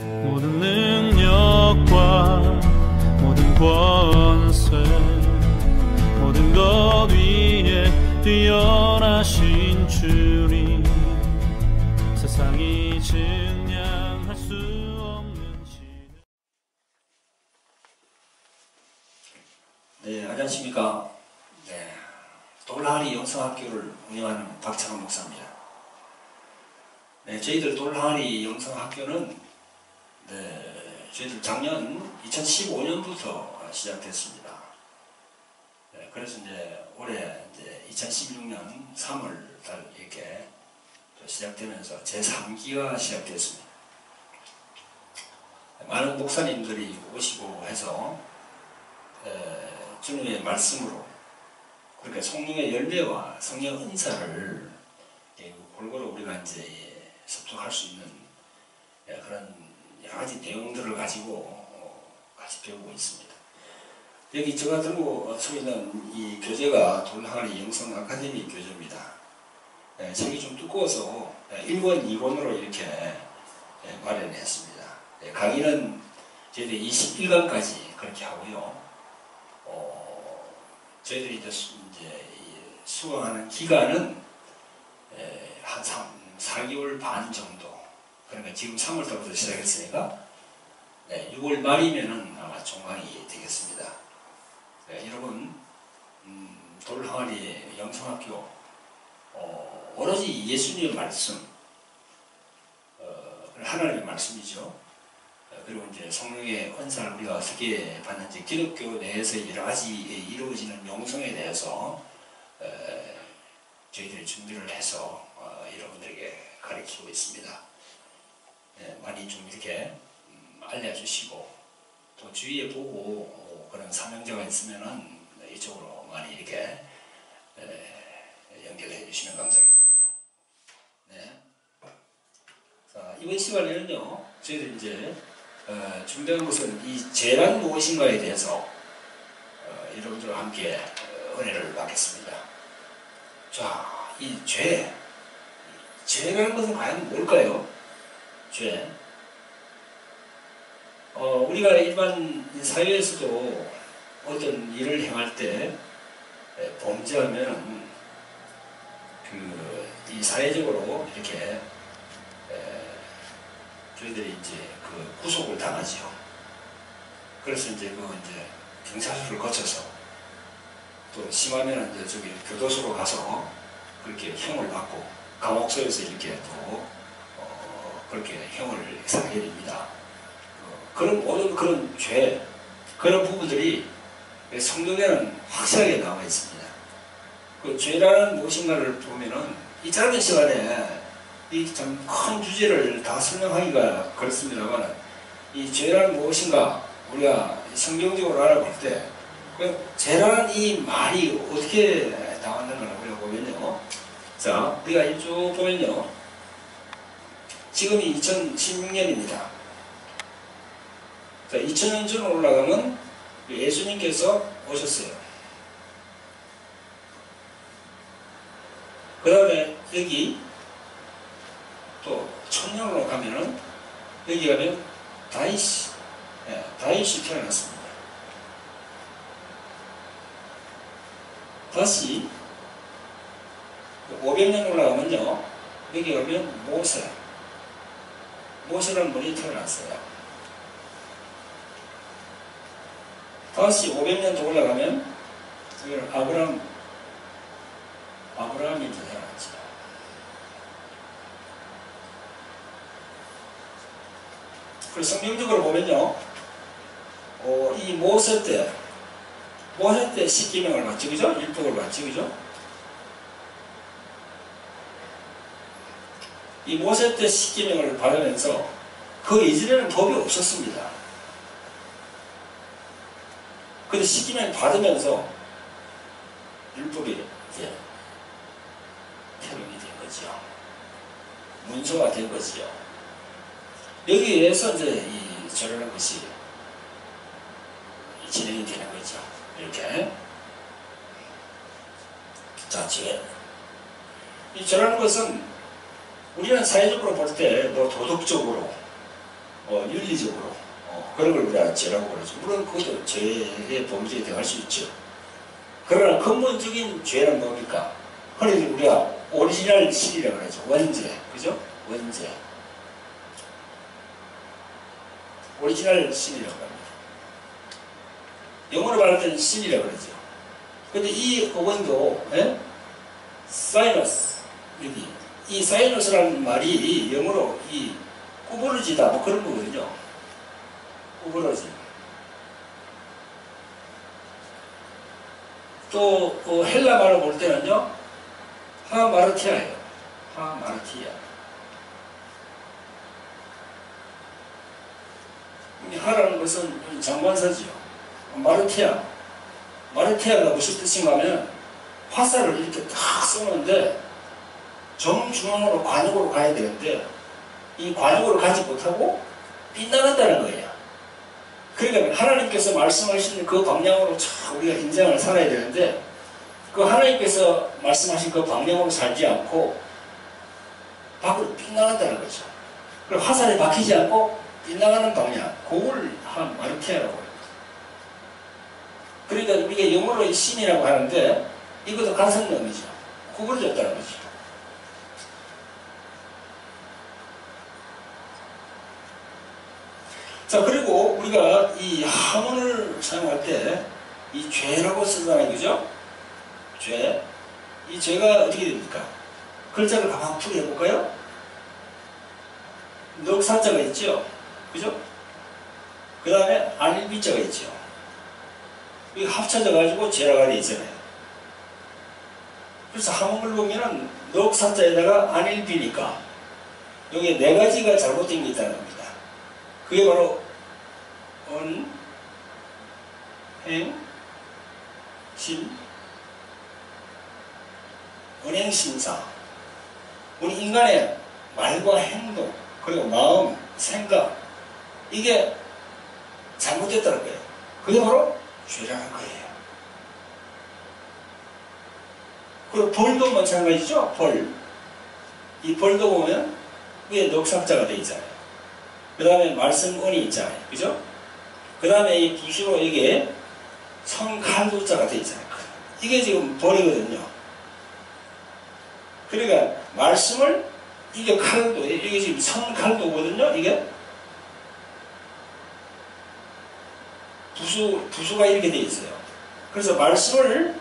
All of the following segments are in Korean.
모든 능력과 모든 권세 모든 것 위에 뛰어나신 주님 세상이 증량할 수 없는 신. 네, 안녕하십니까. 네, 돌항아리 영성학교를 운영하는 박창원 목사입니다. 네, 저희들 돌항아리 영성학교는 저희들 작년 2015년부터 시작됐습니다. 네, 그래서 이제 올해 2016년 3월 달 이렇게 또 시작되면서 제3기가 시작됐습니다. 많은 목사님들이 오시고 해서 주님의 말씀으로 그렇게 성령의 열매와 성령 은사를 골고루 우리가 이제 섭득할 수 있는 그런 여러 가지 내용들을 가지고 같이 배우고 있습니다. 여기 제가 들고 서 있는 이 교재가 돌항아리 영성 아카데미 교재입니다. 책이 좀 두꺼워서 1권, 2권으로 이렇게 마련했습니다. 강의는 저희들이 21강까지 그렇게 하고요. 저희들이 이제 수강하는 기간은 한 4개월 반 정도. 그러니까 지금 3월달부터 시작했으니까 6월 말이면은 아마 종강이 되겠습니다. 여러분, 돌항아리 영성학교 오로지 예수님의 말씀, 하나님의 말씀이죠. 그리고 이제 성령의 은사를 우리가 어떻게 받는지 기독교 내에서 여러 가지 이루어지는 영성에 대해서 저희들이 준비를 해서 여러분들에게 가르치고 있습니다. 많이 좀 이렇게 알려주시고 또 주위에 보고 그런 사명자가 있으면은 이쪽으로 많이 이렇게 연결해 주시면 감사하겠습니다. 네. 자, 이번 시간에는요, 저희들 이제 준비한 것은 이 죄란 무엇인가에 대해서 여러분들과 함께 은혜를 받겠습니다. 자, 이 죄라는 것은 과연 뭘까요? 죄. 우리가 일반 사회에서도 어떤 일을 행할 때 범죄하면 이 사회적으로 이렇게 저희들이 이제 구속을 당하지요. 그래서 이제 경찰서를 거쳐서 또 심하면 이제 저기 교도소로 가서 그렇게 형을 받고 감옥소에서 이렇게 또 그렇게 형을 살게 됩니다. 그런 모든 그런 죄, 그런 부분들이 성경에는 확실하게 나와 있습니다. 그 죄라는 무엇인가를 보면은 이 짧은 시간에 이 참 큰 주제를 다 설명하기가 그렇습니다만 이 죄라는 무엇인가 우리가 성경적으로 알아볼 때 그 죄라는 이 말이 어떻게 나왔는가 우리가 보면요. 자, 우리가 이쪽 보면요. 지금이 2016년입니다. 자, 2000년 전으로 올라가면 예수님께서 오셨어요. 그 다음에 여기 또 천년으로 가면은 여기 가면 다윗이 태어났습니다. 다시 500년 올라가면요, 여기 가면 모세라는 분이 태어났어요. 다시 500년 더 올라가면 여기는 아브라함이 태어났죠. 그래서 성경적으로 보면요, 이 모세 때 십계명을 받지, 그죠? 율법을 받지, 그죠? 이 모세 때 십계명을 받으면서 그 이전에는 법이 없었습니다. 근데 십계명을 받으면서 율법이 이제 태동이 된 거죠. 문서가 된 거지요. 여기에서 이제 이 절하는 것이 진행이 되는 거죠. 이렇게. 자, 이 절하는 것은 우리는 사회적으로 볼 때 뭐 도덕적으로 윤리적으로 그런 걸 우리가 죄라고 그러죠. 물론 그것도 죄의 범죄에 들어갈 수 있죠. 그러나 근본적인 죄는 뭡니까? 흔히 우리가 오리지널 신이라고 그러죠. 원죄. 그죠? 원죄. 오리지널 신이라고 합니다. 영어로 말할 때는 신이라고 그러죠. 근데 이 어원도, 사이너스, 여기, 이 사이너스라는 말이 영어로 이 구부러지다, 뭐 그런 거거든요. 구부러짐. 또, 헬라 말로 볼 때는요, 하마르티아예요. 하마르티아. 하라는 것은 장관사지요. 마르티아가 무슨 뜻인가 하면 화살을 이렇게 딱 쏘는데 정중앙으로 관역으로 가야 되는데 이 관역으로 가지 못하고 빗나간다는 거예요. 그러니까 하나님께서 말씀하신 그 방향으로 참 우리가 인생을 살아야 되는데 그 하나님께서 말씀하신 그 방향으로 살지 않고 밖으로 빗나간다는 거죠. 그리고 화살에 박히지 않고 빗나가는 방향, 그걸 마르티아라고 해요. 그러니까 우리가 영어로 신이라고 하는데 이것도 같은 의미죠. 구부러졌다는 거죠. 자, 그리고 우리가 이 하문을 사용할 때 이 죄라고 쓰잖아요. 그죠? 죄. 이 죄가 어떻게 됩니까? 글자를 가만 풀이 해볼까요? 넉사자가 있죠? 그죠? 그 다음에 안일비자가 있죠. 이게 합쳐져가지고 죄라가 되어 있잖아요. 그래서 한문을 보면은 넉사자에다가 안일비니까 여기에 네 가지가 잘못된 게 있다는 겁니다. 그게 바로 언, 행, 심, 언행심사. 우리 인간의 말과 행동, 그리고 마음, 생각, 이게 잘못됐다는 거예요. 그게 바로 죄라는 거예요. 그리고 벌도 마찬가지죠. 벌. 이 벌도 보면 위에 넉삭자가 되어 있잖아요. 그 다음에 말씀언이 있잖아요. 그죠? 그 다음에 이 붓으로 이게 성칼도자가 되어 있잖아요. 이게 지금 벌이거든요. 그러니까 말씀을 이게 칼도, 이게 지금 성칼도거든요. 이게 부수가 이렇게 되어 있어요. 그래서 말씀을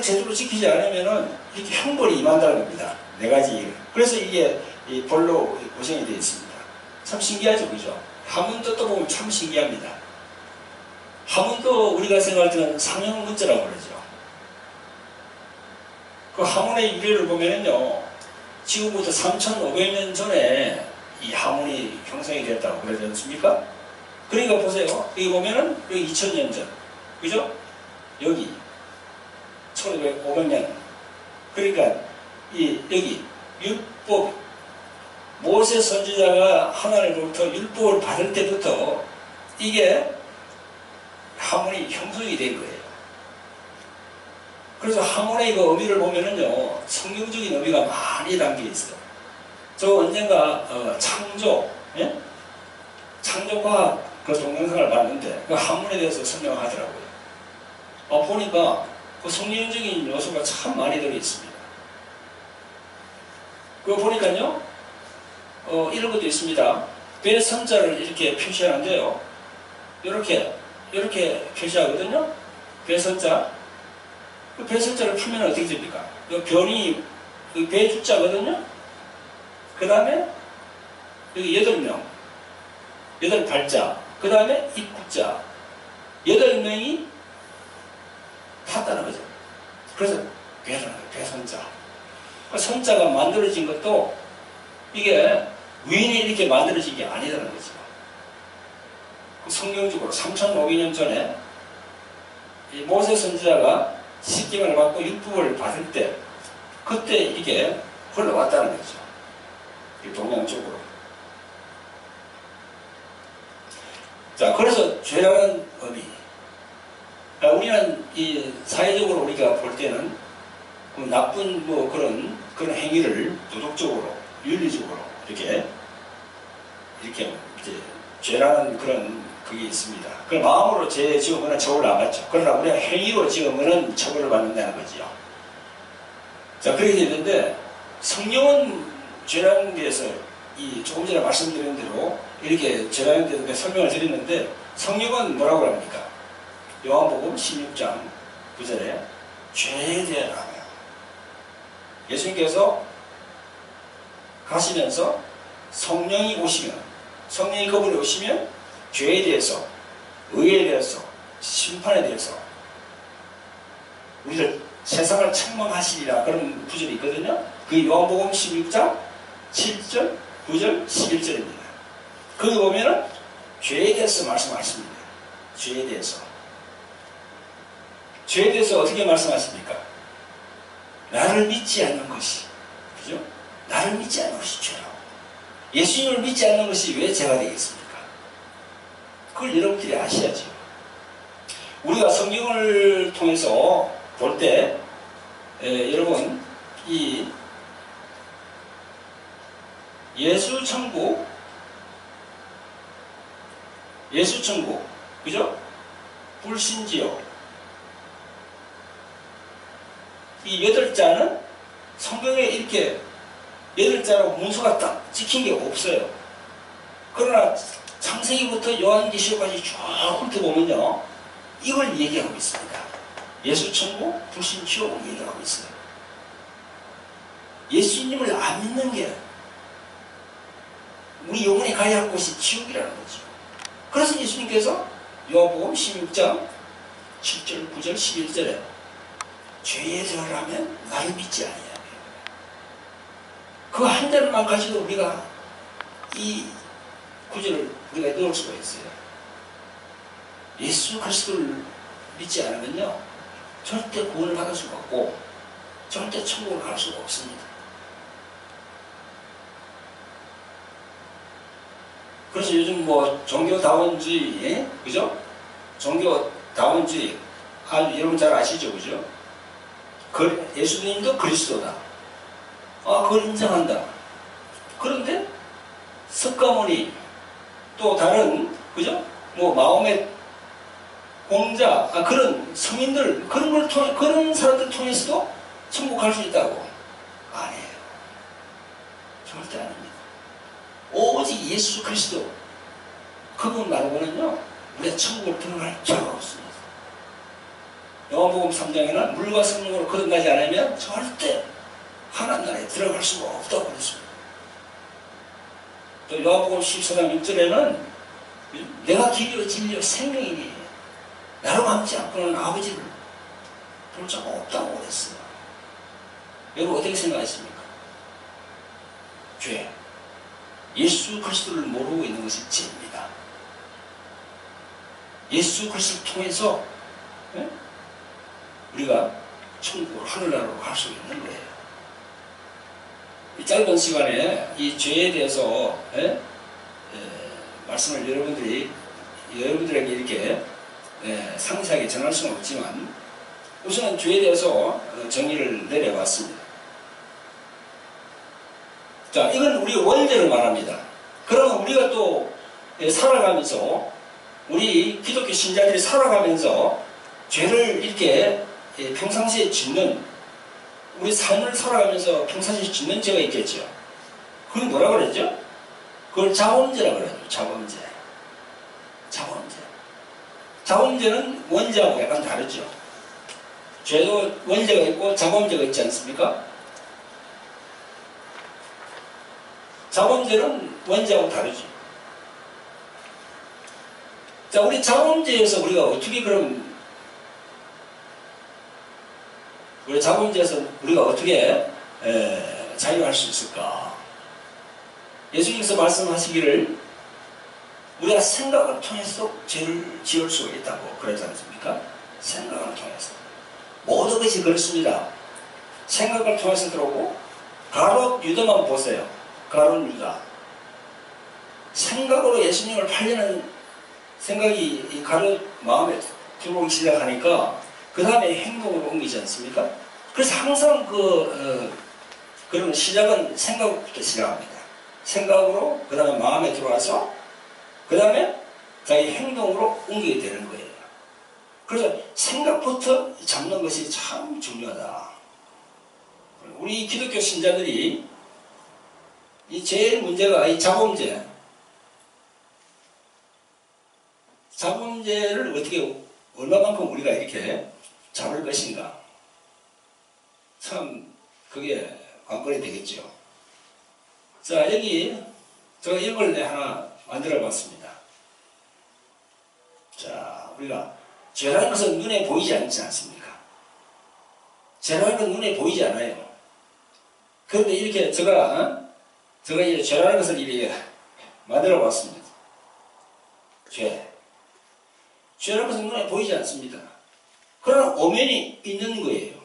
제대로 지키지 않으면은 이렇게 형벌이 임한다는 겁니다. 네 가지. 그래서 이게 이 벌로 고생이 되어 있습니다. 참 신기하죠, 그죠? 하문도 또 보면 참 신기합니다. 하문도 우리가 생각할 때는 상형문자라고 그러죠. 그 하문의 유래를 보면은요, 지금부터 3,500년 전에 이 하문이 형성이 됐다고 그러지 않습니까? 그러니까 보세요. 여기 보면은 여기 2000년 전. 그죠? 여기 1500년. 그러니까 여기 율법, 모세 선지자가 하나님으로부터 율법을 받을 때부터 이게 하문이 형성이 된 거예요. 그래서 하문의 그 의미를 보면은요, 성경적인 의미가 많이 담겨 있어요. 저 언젠가 창조, 창조과학 그 동영상을 봤는데 그 하문에 대해서 설명하더라고요. 보니까 그 성경적인 요소가 참 많이 들어있습니다. 그거 보니까요, 이런 것도 있습니다. 배선자를 이렇게 표시하는데요, 이렇게 표시하거든요. 배선자. 그 배선자를 풀면 어떻게 됩니까? 그 변이, 그 배주자거든요. 그 다음에 여기 8명, 8발자. 그 다음에 입구자. 8명이 탔다는 거죠. 그래서 배선자. 그 선자가 만들어진 것도 이게 위인이 이렇게 만들어진 게 아니라는 거죠. 성경적으로 3,500년 전에 이 모세 선지자가 십계명을 받고 율법을 받을 때 그때 이게 흘러왔다는 거죠. 이 동양 쪽으로. 자, 그래서 죄라는 의미. 우리는 이 사회적으로 우리가 볼 때는 그 나쁜 뭐 그런 행위를 도덕적으로, 윤리적으로 이렇게 이렇게 이제 죄라는 그런 그게 있습니다. 그 마음으로 죄 지으면 처벌을 안 받죠. 그러나 우리가 행위로 지으면 처벌을 받는다는 거지요. 자, 그렇게 되는데 성령은 죄라는 데서 이 조금 전에 말씀드린 대로 이렇게 죄라는 데서 설명을 드렸는데 성령은 뭐라고 합니까? 요한복음 16장 9절에 죄에 대하여 예수님께서 가시면서 성령이 오시면 성령이 그분이 오시면 죄에 대해서 의에 대해서 심판에 대해서 우리를 세상을 책망하시리라 그런 구절이 있거든요. 그 요한복음 16장 7절 9절 11절입니다. 거기 보면은 죄에 대해서 말씀하십니다. 죄에 대해서 어떻게 말씀하십니까? 나를 믿지 않는 것이, 그죠? 나를 믿지 않는 것이 죄라고. 예수님을 믿지 않는 것이 왜 죄가 되겠습니까? 그걸 여러분들이 아셔야죠. 우리가 성경을 통해서 볼 때, 여러분, 이 예수 천국, 그죠? 불신지옥. 이 8자는 성경에 이렇게 8자로 문서가 딱 찍힌 게 없어요. 그러나 창세기부터 요한계시록까지 쭉 훑어보면요, 이걸 얘기하고 있습니다. 예수천국, 불신지옥을 얘기하고 있어요. 예수님을 안 믿는 게 우리 영혼이 가야 할 곳이 지옥이라는 거죠. 그래서 예수님께서 요한복음 16장 7절, 9절, 11절에 죄에 들어가면 나를 믿지 아니하며 그 한 절만 가지고 우리가 이 구절을 우리가 넣을 수가 있어요. 예수 그리스도를 믿지 않으면요 절대 구원을 받을 수가 없고 절대 천국을 갈 수가 없습니다. 그래서 요즘 뭐 종교다원주의, 그죠? 종교다원주의 여러분 잘 아시죠, 그죠? 예수님도 그리스도다. 그걸 인정한다. 그런데 석가모니 또 다른, 그죠? 뭐 마음의 공자, 그런 성인들, 그런 사람들 통해서도 천국 갈 수 있다고? 아니에요. 절대 아닙니다. 오직 예수 그리스도 그분 말고는요 우리가 천국을 들어갈 자가 없습니다. 요한복음 3장에는 물과 성령으로 거듭나지 않으면 절대 하나님 나라에 들어갈 수가 없다고 그랬습니다. 또 요한복음 14장 6절에는 내가 길이요 진리요 생명이니 나로 감지 않고는 아버지를 볼 자가 없다고 그랬어요. 여러분 어떻게 생각하십니까? 죄, 예수 그리스도를 모르고 있는 것이 죄입니다. 예수 그리스도를 통해서 우리가 천국을 하늘나라로 갈 수 있는 거예요. 이 짧은 시간에 이 죄에 대해서 말씀을 여러분들에게 이렇게 상세하게 전할 수는 없지만 우선은 죄에 대해서 정의를 내려봤습니다. 자, 이건 우리 원죄를 말합니다. 그러면 우리가 또 살아가면서 우리 기독교 신자들이 살아가면서 죄를 이렇게 평상시에 짓는 우리 삶을 살아가면서 평상시에 짓는 죄가 있겠죠. 그건 뭐라고 그랬죠? 그걸 자범죄라고 그러죠. 자범죄는 원죄하고 약간 다르죠. 죄도 원죄가 있고 자범죄가 있지 않습니까? 자범죄는 원죄하고 다르죠. 자, 우리 자범죄에서 우리가 어떻게 자유할 수 있을까? 예수님께서 말씀하시기를 우리가 생각을 통해서 죄를 지을 수 있다고 그러지 않습니까? 생각을 통해서. 모든 것이 그렇습니다. 생각을 통해서 들어오고 가롯 유다만 보세요. 가롯 유다. 생각으로 예수님을 팔려는 생각이 이 가롯 마음에 들어오기 시작하니까 그 다음에 행동으로 옮기지 않습니까? 그래서 항상 그런 시작은 생각부터 시작합니다. 생각으로, 그 다음에 마음에 들어와서, 그 다음에 자기 행동으로 옮기게 되는 거예요. 그래서 생각부터 잡는 것이 참 중요하다. 우리 기독교 신자들이 이 제일 문제가 이 자범죄를 어떻게 얼마만큼 우리가 이렇게 잡을 것인가. 참 그게 관건이 되겠죠. 자, 여기 제가 이걸 하나 만들어 봤습니다. 자, 우리가 죄라는 것은 눈에 보이지 않지 않습니까? 죄라는 건 눈에 보이지 않아요. 그런데 이렇게 제가 이제 죄라는 것을 이렇게 만들어 봤습니다. 죄라는 것은 눈에 보이지 않습니다. 그러나 오면이 있는 거예요.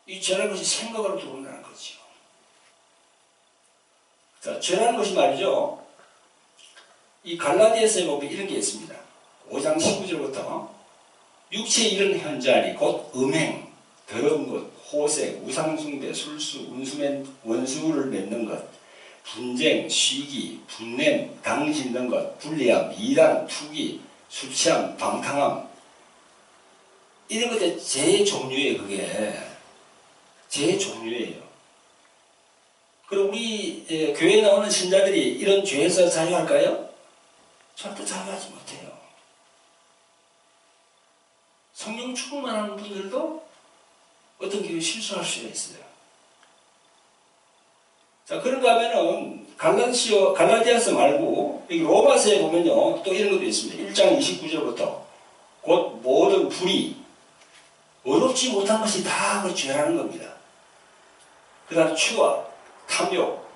이 죄라는 것이 생각으로 들어온다는 거죠. 자, 죄라는 것이 말이죠. 이 갈라디아서에 보면 이런 게 있습니다. 5장 19절부터 육체에 이른 현자리 곧 음행, 더러운 것, 호색, 우상숭배, 술수, 원수를 맺는 것, 분쟁, 시기, 분냄, 당 짓는 것, 불리함, 이단, 투기, 술취함, 방탕함, 이런 것들 제 종류예요. 그게 제 종류예요. 그럼 우리 교회에 나오는 신자들이 이런 죄에서 자유할까요? 절대 자유하지 못해요. 성령 충만한 분들도 어떤 경우에 실수할 수가 있어요. 자, 그런가 하면은 갈라디아서 말고 여기 로마서에 보면요 또 이런 것도 있습니다. 1장 29절부터 곧 모든 불의 어렵지 못한 것이 다 그 죄라는 겁니다. 그 다음 추악, 탐욕,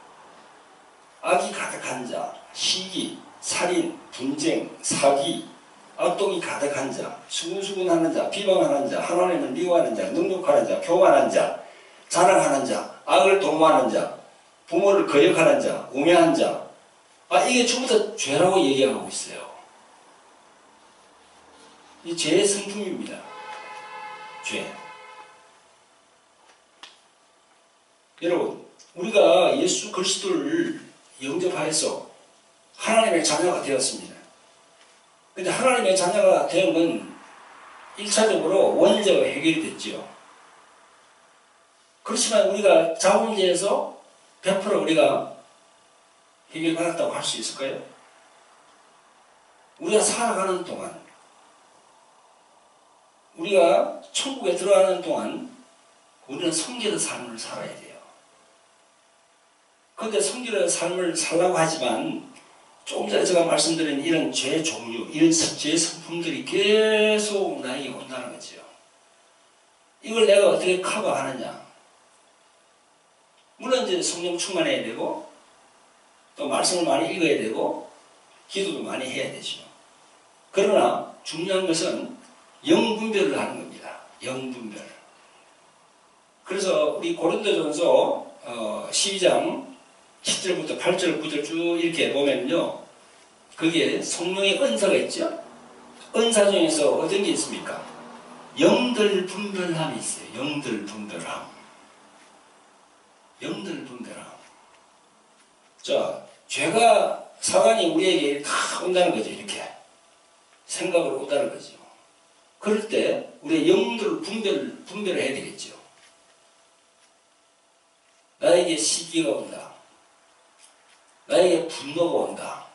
악이 가득한 자, 시기, 살인, 분쟁, 사기, 악독이 가득한 자, 수군수군하는 자, 비방하는 자, 하나님을 미워하는 자, 능욕하는 자, 교만한 자, 자랑하는 자, 악을 도모하는 자, 부모를 거역하는 자, 우매한 자. 이게 전부 다 죄라고 얘기하고 있어요. 이 죄의 성품입니다. 죄. 여러분, 우리가 예수 그리스도를 영접하여서 하나님의 자녀가 되었습니다. 근데 하나님의 자녀가 되면 1차적으로 원죄가 해결이 됐죠. 그렇지만 우리가 자범죄에서 100% 우리가 해결받았다고 할 수 있을까요? 우리가 살아가는 동안, 우리가 천국에 들어가는 동안 우리는 성결의 삶을 살아야 돼요. 그런데 성결의 삶을 살라고 하지만 조금 전에 제가 말씀드린 이런 죄 종류, 이런 죄 성품들이 계속 나에게 온다는 거죠. 이걸 내가 어떻게 커버하느냐. 물론 이제 성령 충만해야 되고 또 말씀을 많이 읽어야 되고 기도도 많이 해야 되죠. 그러나 중요한 것은 영분별을 하는 겁니다. 영분별. 그래서 우리 고린도전서 12장 10절부터 8절, 9절 쭉 이렇게 보면요. 거기에 성령의 은사가 있죠. 은사 중에서 어떤 게 있습니까? 영들 분별함이 있어요. 영들 분별함. 영들 분별함. 자, 죄가 사단이 우리에게 다 온다는 거죠. 이렇게 생각으로 온다는 거죠. 그럴 때 우리의 영들 분별을 해야 되겠죠. 나에게 시기가 온다. 나에게 분노가 온다.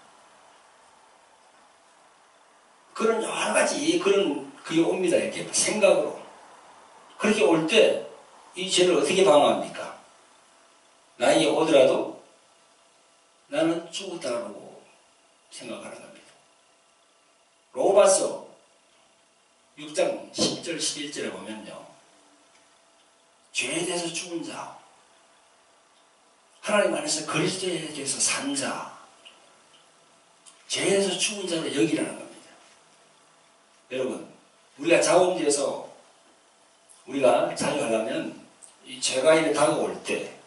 그런 여러 가지 그게 옵니다. 이렇게 생각으로. 그렇게 올 때 이 죄를 어떻게 방어합니까? 나에게 오더라도 나는 죽었다고 생각하는 겁니다. 로마서 6장 10절 11절에 보면요. 죄에 대해서 죽은 자, 하나님 안에서 그리스도에 대해서 산 자, 죄에서 죽은 자를 여기라는 겁니다. 여러분, 우리가 자범죄에서 우리가 자유하려면 이 죄가 이렇게 다가올 때,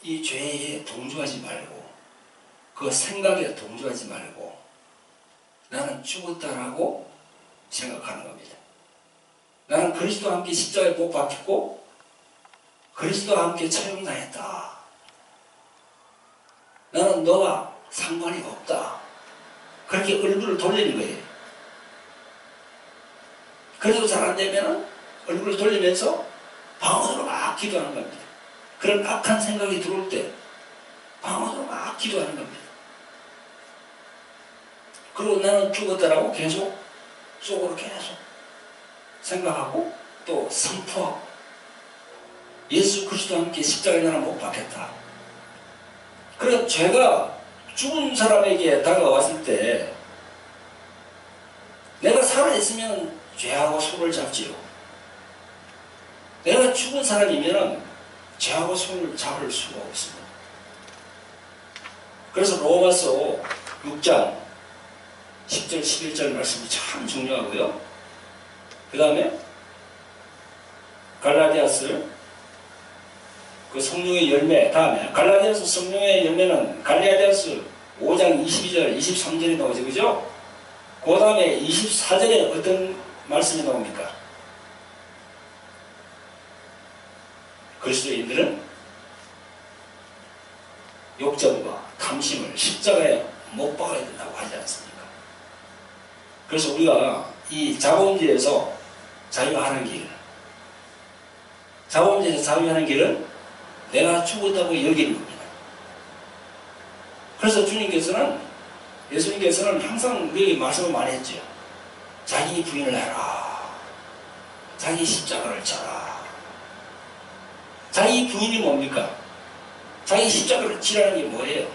이 죄에 동조하지 말고, 그 생각에 동조하지 말고, 나는 죽었다라고 생각하는 겁니다. 나는 그리스도와 함께 십자가에 못 박혔고, 그리스도와 함께 처형당했다. 나는 너와 상관이 없다. 그렇게 얼굴을 돌리는 거예요. 그래도 잘 안 되면 얼굴을 돌리면서 방언으로 막 기도하는 겁니다. 그런 악한 생각이 들어올 때 방언으로 막 기도하는 겁니다. 그리고 나는 죽었다라고 계속 속으로 계속 생각하고 또 선포하고 예수 그리스도와 함께 십자가에 나는 못 박혔다. 그래서 죄가 죽은 사람에게 다가왔을 때 내가 살아있으면 죄하고 손을 잡지요. 내가 죽은 사람이면 죄하고 손을 잡을 수가 없습니다. 그래서 로마서 6장 10절 11절 말씀이 참 중요하고요. 그 다음에 갈라디아서 그 성령의 열매, 다음에 갈라디아서 성령의 열매는 갈라디아서 5장 22절 23절이 나오죠. 그죠? 그 다음에 24절에 어떤 말씀이 나옵니까? 그리스도인들은 욕정과 탐심을 십자가에 못 박아야 된다고 하지 않습니까? 그래서 우리가 이 자본주의에서 자유하는 길, 자본주의에서 자유하는 길은 내가 죽었다고 여기는 겁니다. 그래서 예수님께서는 항상 우리에게 말씀을 많이 했죠. 자기 부인을 해라. 자기 십자가를 져라. 자기 부인이 뭡니까? 자기 십자가를 지라는 게 뭐예요?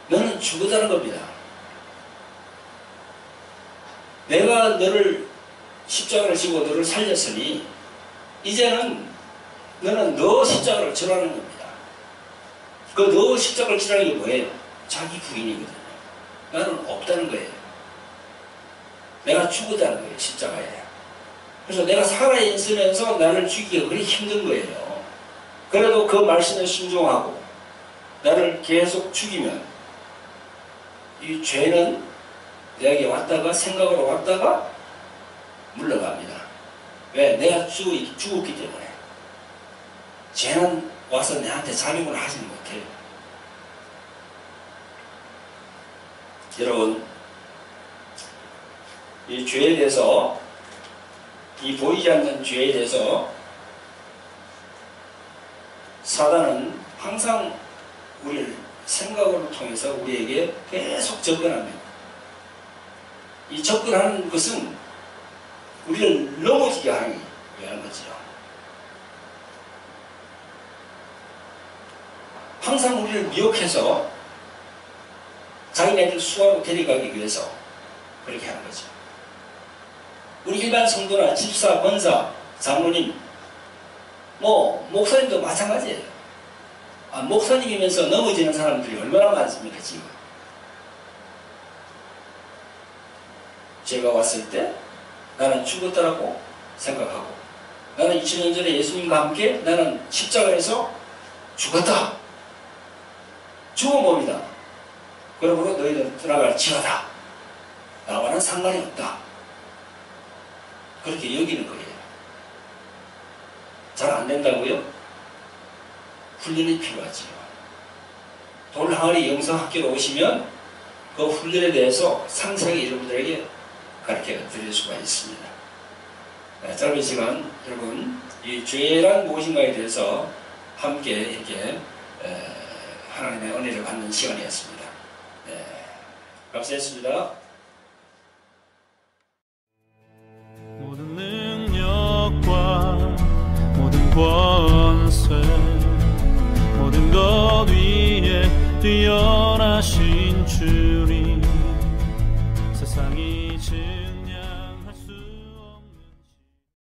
너는 죽었다는 겁니다. 내가 너를 십자가를 지고 너를 살렸으니 이제는 너는 너 십자가를 지라는 겁니다. 그 너 십자가를 지라는 게 뭐예요? 자기 부인이거든요. 나는 없다는 거예요. 내가 죽었다는 거예요. 십자가에. 그래서 내가 살아있으면서 나를 죽이기가 그리 힘든 거예요. 그래도 그 말씀에 순종하고 나를 계속 죽이면 이 죄는 내게 왔다가 생각으로 왔다가 물러갑니다. 왜? 내가 죽었기 때문에. 죄는 와서 내한테 작용을 하지 못해요. 여러분, 이 죄에 대해서, 이 보이지 않는 죄에 대해서 사단은 항상 우리를 생각으로 통해서 우리에게 계속 접근합니다. 이 접근하는 것은 우리를 넘어지게 하기 위한 거죠. 항상 우리를 미혹해서 자기네들 수하로 데려가기 위해서 그렇게 하는 거죠. 우리 일반 성도나 집사, 권사, 장로님, 목사님도 마찬가지예요. 목사님이면서 넘어지는 사람들이 얼마나 많습니까, 지금? 죄가 왔을 때 나는 죽었다라고 생각하고 나는 2000년 전에 예수님과 함께 나는 십자가에서 죽었다. 죽어봅니다. 그러므로 너희들 떠나갈 지어다. 나와는 상관이 없다. 그렇게 여기는 거예요. 잘 안 된다고요? 훈련이 필요하지요. 돌항아리 영성학교로 오시면 그 훈련에 대해서 상세하게 여러분들에게 가르쳐 드릴 수가 있습니다. 짧은 시간 여러분 이 죄란 무엇인가에 대해서 함께 이렇게 하나님의 은혜를 받는 시간이었습니다. 감사했습니다. 모든 능력과 모든 권세 모든 것 위에 뛰어나신